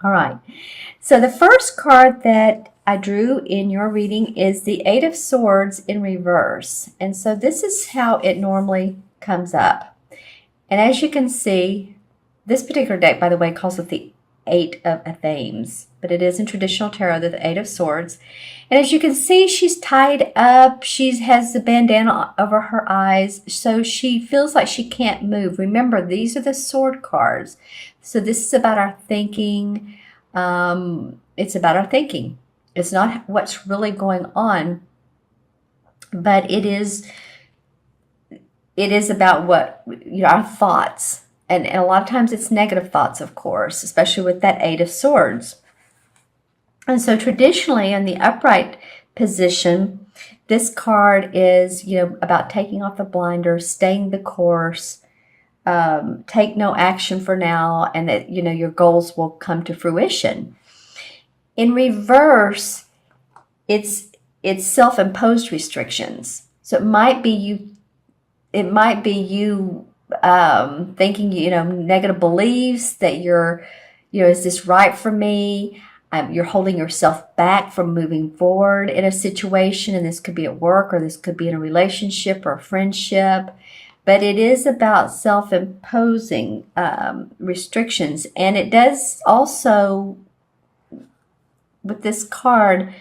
All right. So the first card that I drew in your reading is the Eight of Swords in reverse. And so this is how it normally comes up. And as you can see, this particular deck, by the way, calls it the Eight of Themes, but it is in traditional tarot, the Eight of Swords. And as you can see, she's tied up. She has the bandana over her eyes, so she feels like she can't move. Remember, these are the sword cards. So this is about our thinking. It's about our thinking. It's not what's really going on, but it is about what, our thoughts. And a lot of times it's negative thoughts, of course, especially with that Eight of Swords. And so traditionally in the upright position, this card is, about taking off the blinders, staying the course, take no action for now, and that, your goals will come to fruition. In reverse, it's self-imposed restrictions. So it might be you thinking, negative beliefs that is this right for me? You're holding yourself back from moving forward in a situation, and this could be at work, or this could be in a relationship or a friendship. But it is about self-imposing restrictions. And it does also, with this card,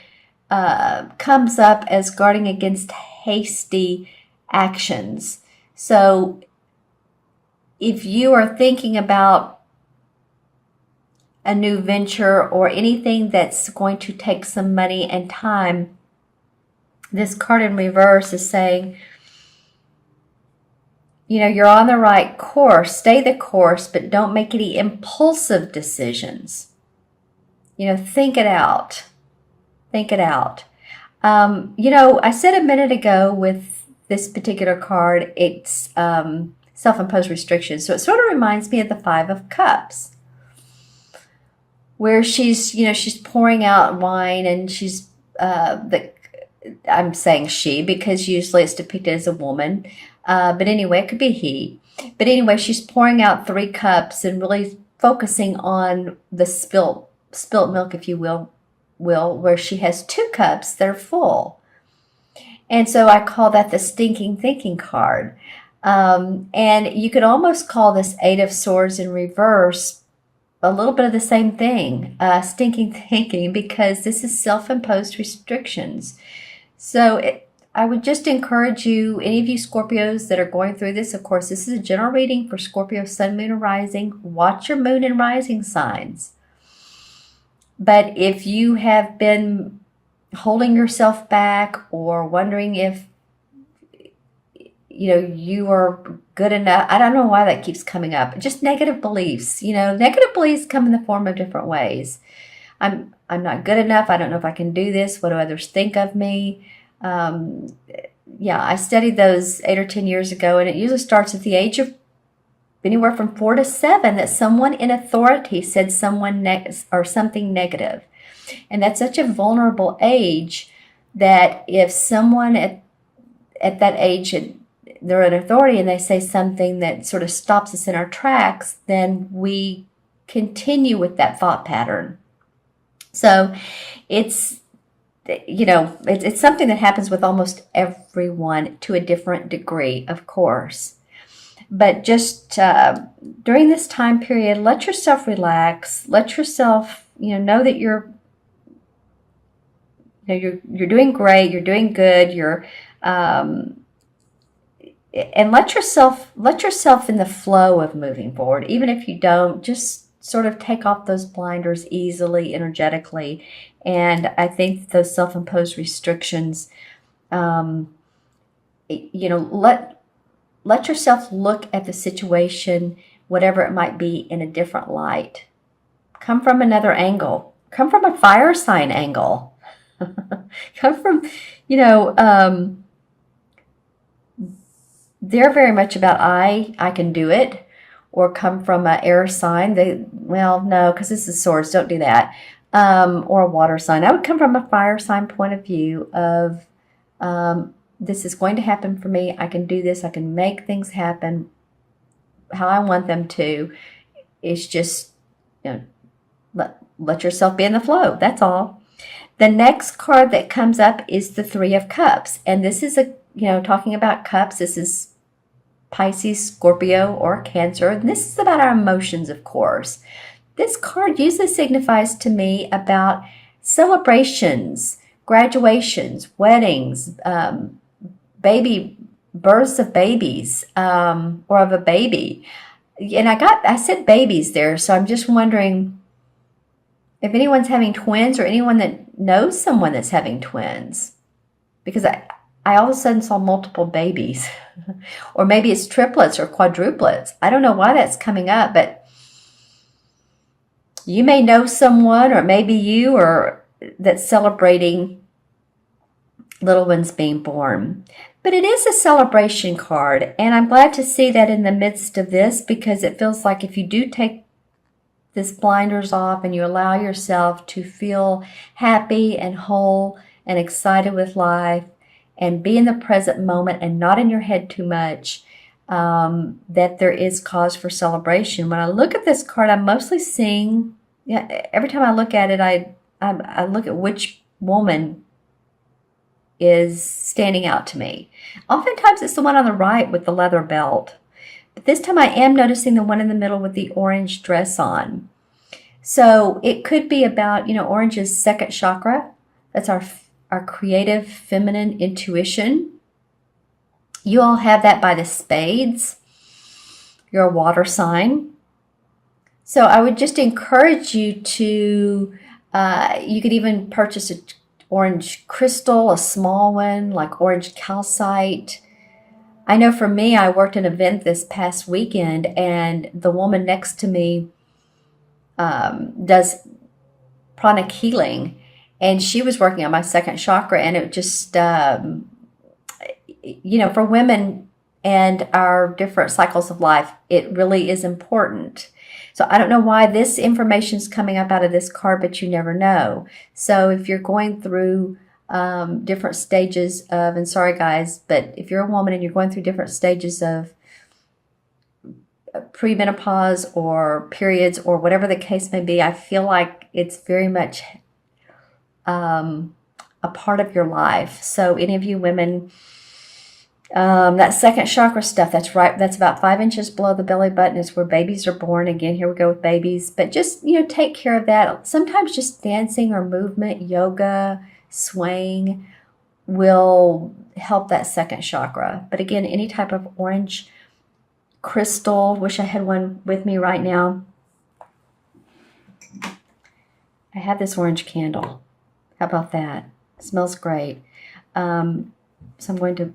comes up as guarding against hasty actions. So if you are thinking about a new venture or anything that's going to take some money and time, this card in reverse is saying, you're on the right course, stay the course, but don't make any impulsive decisions. Think it out. Think it out. I said a minute ago with this particular card, it's self-imposed restrictions. So it sort of reminds me of the Five of Cups, where she's pouring out wine, and she's I'm saying she because usually it's depicted as a woman, but anyway, it could be he. But anyway, she's pouring out 3 cups and really focusing on the spilt milk, if you will, where she has 2 cups that are full. And so I call that the stinking thinking card. And you could almost call this Eight of Swords in reverse a little bit of the same thing, stinking thinking, because this is self-imposed restrictions. So I would just encourage you, any of you Scorpios that are going through this, of course, this is a general reading for Scorpio, Sun, Moon, and Rising. Watch your Moon and Rising signs. But if you have been holding yourself back or wondering if you are good enough. I don't know why that keeps coming up. Just negative beliefs. Negative beliefs come in the form of different ways. I'm not good enough. I don't know if I can do this. What do others think of me? I studied those 8 or 10 years ago, and it usually starts at the age of anywhere from 4 to 7 that someone in authority said or something negative. And that's such a vulnerable age that if someone at that age they're an authority and they say something that sort of stops us in our tracks, then we continue with that thought pattern. So it's something that happens with almost everyone to a different degree, of course. But just during this time period, let yourself relax. Let yourself, know that you're doing great. You're doing good. And let yourself in the flow of moving forward. Even if you don't, just sort of take off those blinders easily, energetically. And I think those self-imposed restrictions, let yourself look at the situation, whatever it might be, in a different light. Come from another angle. Come from a fire sign angle. Come from, they're very much about I can do it, or come from an air sign. No, because this is swords, don't do that. Or a water sign. I would come from a fire sign point of view of this is going to happen for me. I can do this. I can make things happen how I want them to. It's just, let yourself be in the flow. That's all. The next card that comes up is the Three of Cups. And this is talking about cups. This is Pisces, Scorpio, or Cancer. And this is about our emotions, of course. This card usually signifies to me about celebrations, graduations, weddings, births of babies, or of a baby. And I said babies there, so I'm just wondering if anyone's having twins or anyone that knows someone that's having twins. Because I all of a sudden saw multiple babies. Or maybe it's triplets or quadruplets. I don't know why that's coming up, but you may know someone, or maybe you, or that's celebrating little ones being born. But it is a celebration card, and I'm glad to see that in the midst of this, because it feels like if you do take this blinders off and you allow yourself to feel happy and whole and excited with life and be in the present moment and not in your head too much, that there is cause for celebration. When I look at this card, I'm mostly seeing, every time I look at it, I look at which woman is standing out to me. Oftentimes it's the one on the right with the leather belt. But this time I am noticing the one in the middle with the orange dress on. So it could be about, orange is second chakra. That's our creative feminine intuition. You all have that by the spades. You're a water sign. So I would just encourage you to, you could even purchase an orange crystal, a small one, like orange calcite. I know for me, I worked an event this past weekend, and the woman next to me does pranic healing, and she was working on my second chakra, and it just, for women and our different cycles of life, it really is important. So I don't know why this information is coming up out of this card, but you never know. So if you're going through different stages of, and sorry guys, but if you're a woman and you're going through different stages of premenopause or periods or whatever the case may be, I feel like it's very much a part of your life. So any of you women, that second chakra stuff, that's right, that's about 5 inches below the belly button, is where babies are born. Again, here we go with babies. But just, take care of that. Sometimes just dancing or movement, yoga, swaying will help that second chakra. But again, any type of orange crystal, wish I had one with me right now. I have this orange candle. How about that? It smells great. So I'm going to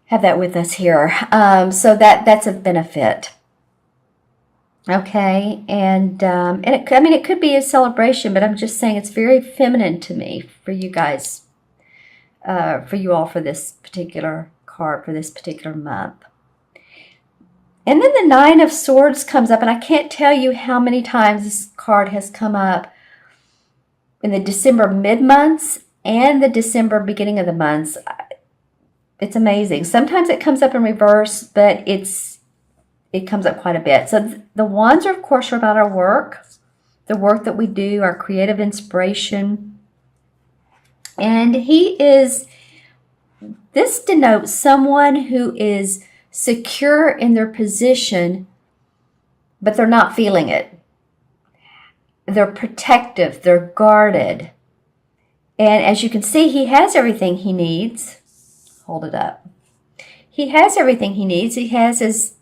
have that with us here. So that's a benefit. Okay, and it could be a celebration, but I'm just saying it's very feminine to me for you guys, for you all, for this particular card, for this particular month. And then the Nine of Swords comes up, and I can't tell you how many times this card has come up in the December mid-months and the December beginning of the months. It's amazing. Sometimes it comes up in reverse, but it comes up quite a bit. So the wands, of course, are about our work, the work that we do, our creative inspiration. And this denotes someone who is secure in their position, but they're not feeling it. They're protective, they're guarded. And as you can see, he has everything he needs. Hold it up. He has everything he needs. He has his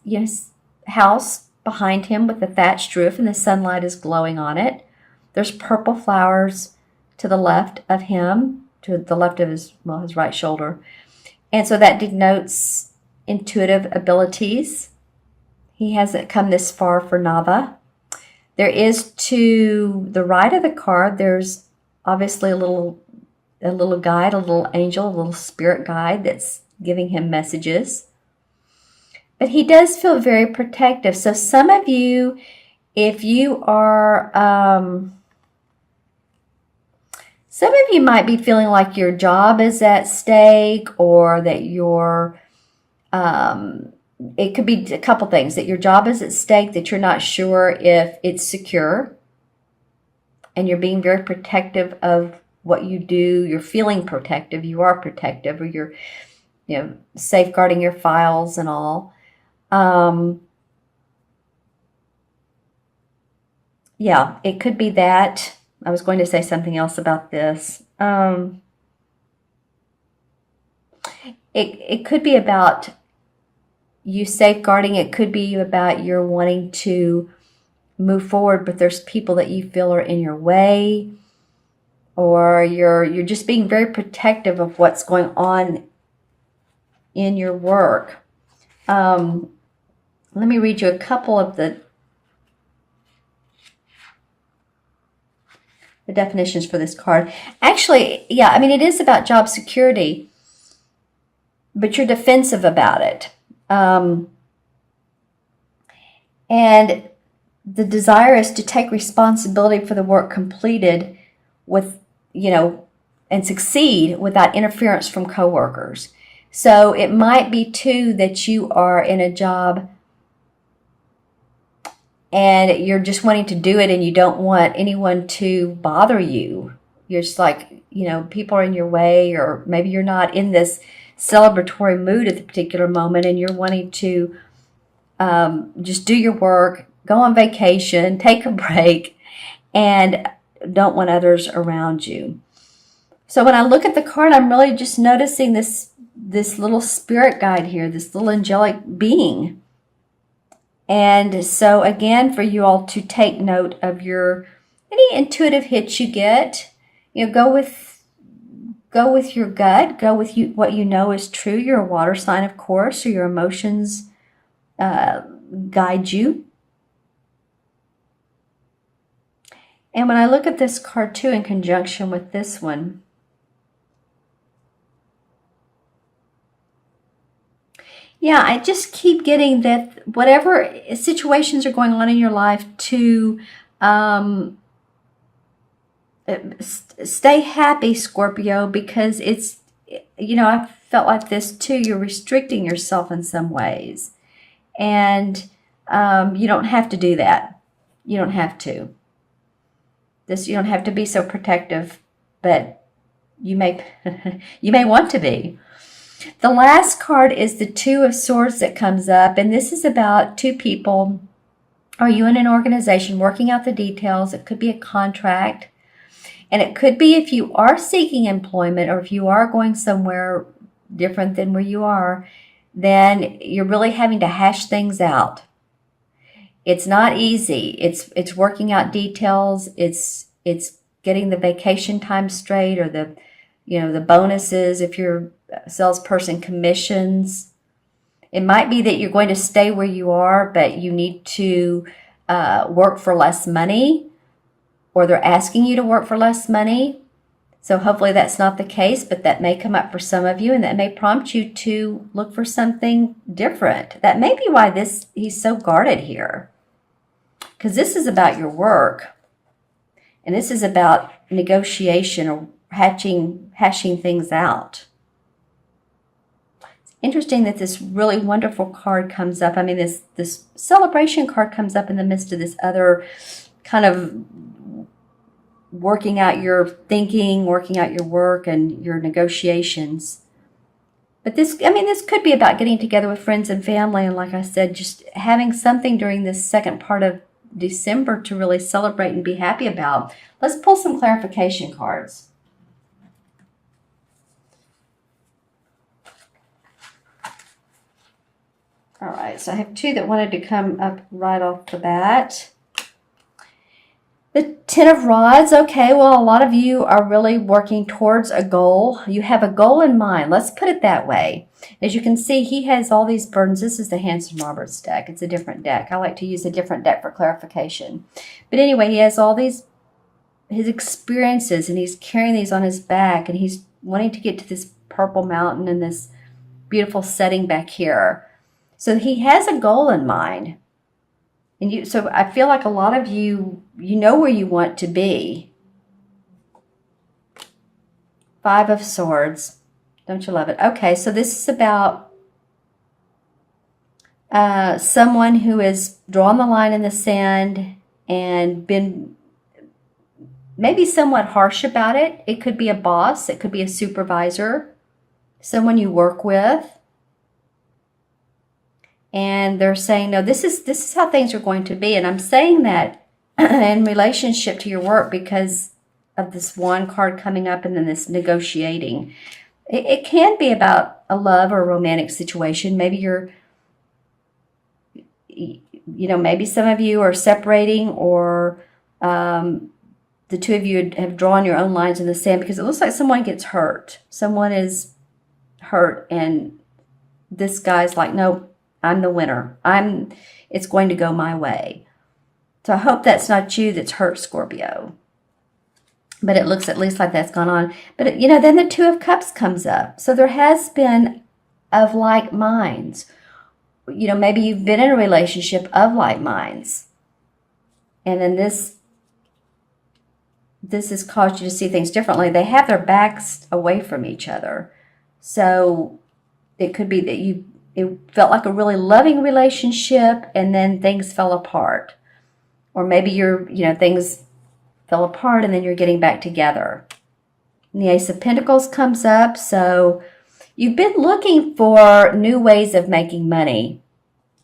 house behind him with the thatched roof, and the sunlight is glowing on it. There's purple flowers to the left of him, to the left of his right shoulder. And so that denotes intuitive abilities. He hasn't come this far for Nava. There is, to the right of the card, there's obviously a little guide, a little angel, a little spirit guide that's giving him messages. But he does feel very protective. So some of you, if you are, some of you might be feeling like your job is at stake, or that it could be a couple things, that your job is at stake, that you're not sure if it's secure, and you're being very protective of what you do. You're feeling protective. You are protective, or you're, safeguarding your files and all. Yeah, it could be that. I was going to say something else about this. It could be about you safeguarding. It could be about you're wanting to move forward, but there's people that you feel are in your way, or you're just being very protective of what's going on in your work. Let me read you a couple of the definitions for this card. Actually, yeah, I mean, it is about job security, but you're defensive about it. And the desire is to take responsibility for the work completed with, and succeed without interference from coworkers. So it might be too that you are in a job and you're just wanting to do it and you don't want anyone to bother you. You're just like, people are in your way, or maybe you're not in this celebratory mood at the particular moment and you're wanting to just do your work, go on vacation, take a break, and don't want others around you. So when I look at the card, I'm really just noticing this little spirit guide here, this little angelic being. And so again, for you all to take note of any intuitive hits you get, go with your gut, go with what you know is true. You're a water sign, of course, so your emotions guide you. And when I look at this card too, in conjunction with this one, yeah, I just keep getting that whatever situations are going on in your life, to stay happy, Scorpio, because it's, I felt like this too. You're restricting yourself in some ways. And you don't have to do that. You don't have to. You don't have to be so protective, but you may you may want to be. The last card is the Two of Swords that comes up, and this is about two people. Are you in an organization working out the details? It could be a contract, and it could be if you are seeking employment, or if you are going somewhere different than where you are, then you're really having to hash things out. It's not easy. It's working out details. It's getting the vacation time straight, or the bonuses if you're a salesperson, commissions. It might be that you're going to stay where you are, but you need to work for less money, or they're asking you to work for less money. So hopefully that's not the case, but that may come up for some of you, and that may prompt you to look for something different. That may be why he's so guarded here, because this is about your work, and this is about negotiation, or hashing things out. It's interesting that this really wonderful card comes up. I mean, this celebration card comes up in the midst of this other kind of working out your thinking, working out your work and your negotiations. But this could be about getting together with friends and family, and like I said, just having something during this second part of December to really celebrate and be happy about. Let's pull some clarification cards. All right, so I have two that wanted to come up right off the bat. The Ten of Rods. Okay, well, a lot of you are really working towards a goal. You have a goal in mind. Let's put it that way. As you can see, he has all these burdens. This is the Hanson Roberts deck. It's a different deck. I like to use a different deck for clarification. But anyway, he has all his experiences, and he's carrying these on his back, and he's wanting to get to this purple mountain and this beautiful setting back here. So he has a goal in mind. And so I feel like a lot of you know where you want to be. Five of Swords. Don't you love it? Okay, so this is about someone who has drawn the line in the sand and been maybe somewhat harsh about it. It could be a boss. It could be a supervisor, someone you work with. And they're saying, no, this is how things are going to be. And I'm saying that in relationship to your work because of this wand card coming up and then this negotiating. It can be about a love or a romantic situation. Maybe maybe some of you are separating, or the two of you have drawn your own lines in the sand because it looks like someone gets hurt. Someone is hurt and this guy's like, no, I'm the winner. It's going to go my way. So I hope that's not you that's hurt, Scorpio. But it looks at least like that's gone on. But, then the Two of Cups comes up. So there has been of like minds. Maybe you've been in a relationship of like minds. And then this has caused you to see things differently. They have their backs away from each other. So it could be that it felt like a really loving relationship and then things fell apart. Or maybe things fell apart and then you're getting back together. And the Ace of Pentacles comes up. So you've been looking for new ways of making money.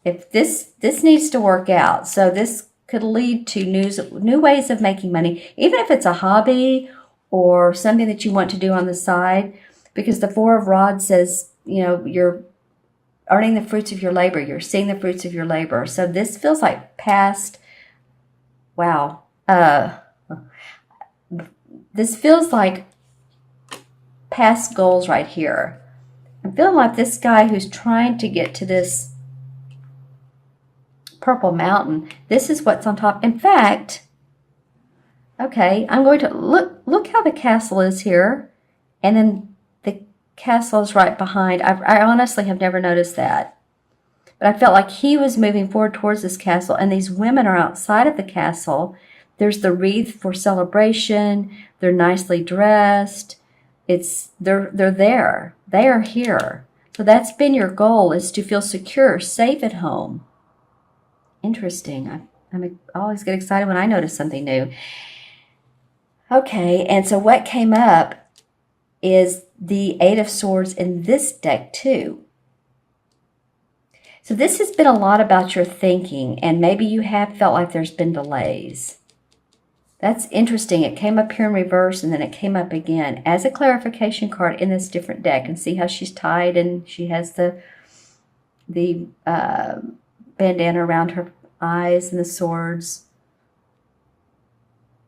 If this needs to work out. So this could lead to new ways of making money, even if it's a hobby or something that you want to do on the side, because the Four of Rods says, you're earning the fruits of your labor. You're seeing the fruits of your labor. So this feels like past, wow. This feels like past goals right here. I'm feeling like this guy who's trying to get to this purple mountain, this is what's on top. In fact, okay, I'm going to look how the castle is here, and then the castle is right behind. I honestly have never noticed that, but I felt like he was moving forward towards this castle, and these women are outside of the castle. There's the wreath for celebration. They're nicely dressed. They're there. They are here. So that's been your goal, is to feel secure, safe at home. Interesting. I always get excited when I notice something new. Okay, and so what came up is the Eight of Swords in this deck too. So this has been a lot about your thinking, and maybe you have felt like there's been delays. That's interesting. It came up here in reverse, and then it came up again as a clarification card in this different deck. And see how she's tied, and she has the bandana around her eyes and the swords.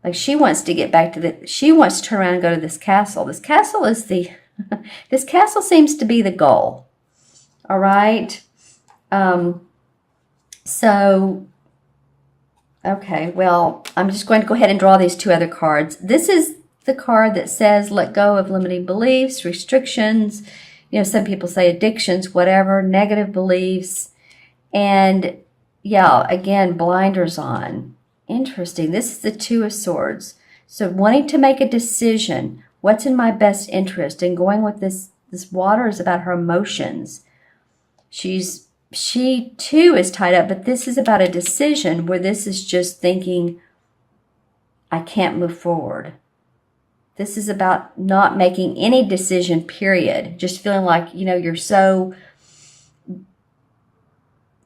Like she wants to get back to she wants to turn around and go to this castle. This castle is this castle seems to be the goal. All right. So, okay, well, I'm just going to go ahead and draw these two other cards. This is the card that says let go of limiting beliefs, restrictions, some people say addictions, whatever, negative beliefs. And yeah, again, blinders on. Interesting. This is the Two of Swords. So wanting to make a decision, what's in my best interest, and going with this water is about her emotions. She too is tied up, but this is about a decision where this is just thinking, I can't move forward. This is about not making any decision, period. Just feeling like,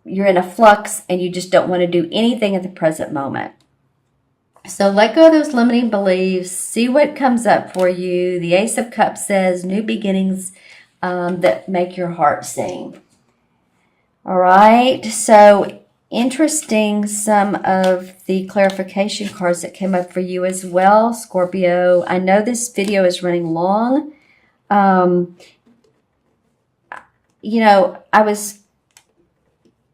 you're in a flux and you just don't want to do anything at the present moment. So let go of those limiting beliefs. See what comes up for you. The Ace of Cups says new beginnings that make your heart sing. All right. So interesting, some of the clarification cards that came up for you as well, Scorpio. I know this video is running long. I was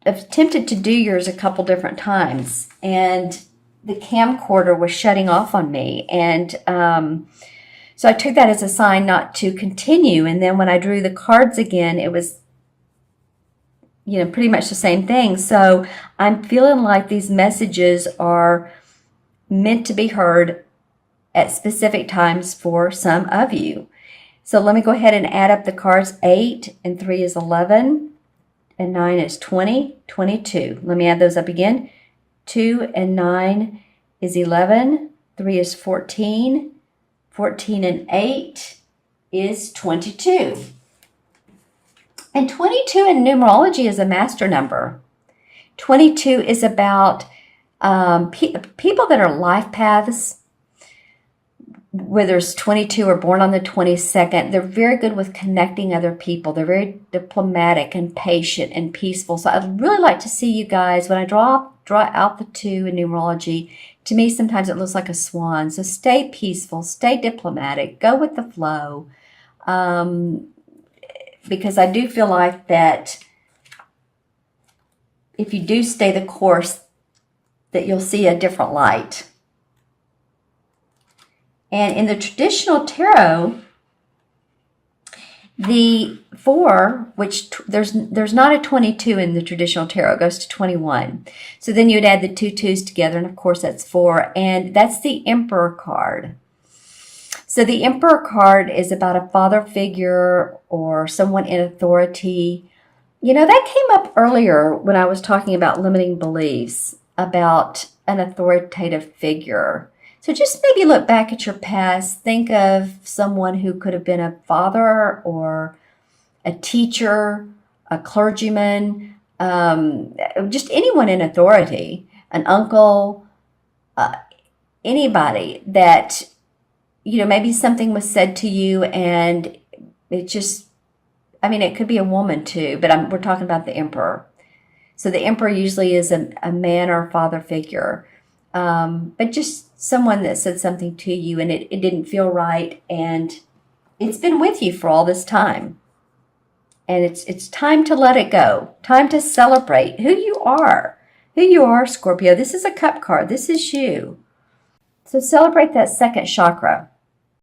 attempted to do yours a couple different times, and the camcorder was shutting off on me, and so I took that as a sign not to continue. And then when I drew the cards again, it was pretty much the same thing. So I'm feeling like these messages are meant to be heard at specific times for some of you. So let me go ahead and add up the cards. 8 and 3 is 11. And 9 is 20, 22. Let me add those up again. 2 and 9 is 11. 3 is 14. 14 and 8 is 22. And 22 in numerology is a master number. 22 is about people that are life paths, where there's 22 are born on the 22nd. They're very good with connecting other people. They're very diplomatic and patient and peaceful. So I'd really like to see you guys, when I draw out the 2 in numerology, to me sometimes it looks like a swan. So stay peaceful, stay diplomatic, go with the flow. Because I do feel like that if you do stay the course, that you'll see a different light. And in the traditional tarot, the 4, which there's not a 22 in the traditional tarot, it goes to 21. So then you'd add the 2 2s together, and of course that's 4, and that's the Emperor card. So the Emperor card is about a father figure or someone in authority. You know, that came up earlier when I was talking about limiting beliefs, about an authoritative figure. So just maybe look back at your past. Think of someone who could have been a father or a teacher, a clergyman, just anyone in authority, an uncle, anybody that, you know, maybe something was said to you and it just, I mean, it could be a woman too, but we're talking about the Emperor. So the Emperor usually is a man or a father figure, but just someone that said something to you and it didn't feel right, and it's been with you for all this time. And it's time to let it go. Time to celebrate who you are. Who you are, Scorpio. This is a cup card. This is you. So celebrate that second chakra.